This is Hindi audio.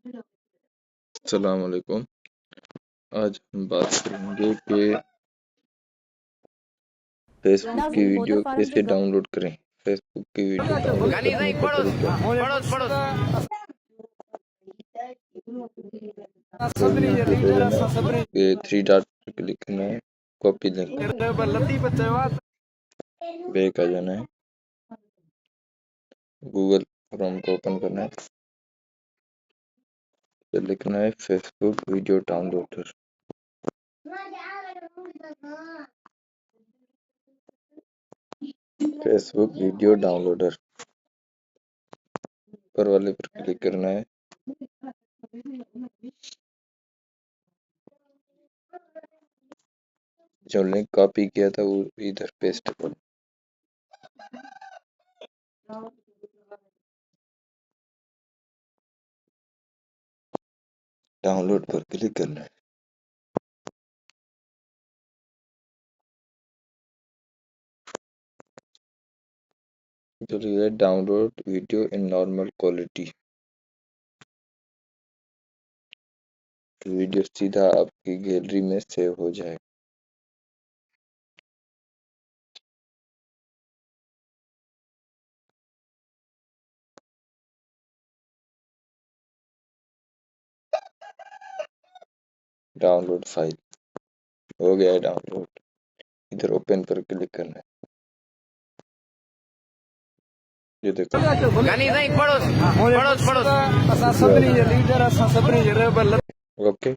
अस्सलाम वालेकुम। आज हम बात करेंगे कि फेसबुक की वीडियो कैसे डाउनलोड करें। फेसबुक की वीडियो डाउनलोड करने का तरीका। तो नीचे पे जाना है, ये थ्री डॉट पर क्लिक करना है, कॉपी लिंक, बैक आ जाना है, गूगल क्रोम को ओपन करना है, फिर लिखना है Facebook video downloader. Facebook video downloader ऊपर वाले पर क्लिक करना है। जो लिंक कॉपी किया था वो इधर पेस्ट कर, डाउनलोड पर क्लिक करना है। जो है download video in normal quality, video सीधा आपकी गैलरी में सेव हो जाए। डाउनलोड फाइल हो गया है डाउनलोड, इधर ओपन पर क्लिक करना है। ये देखो ओके।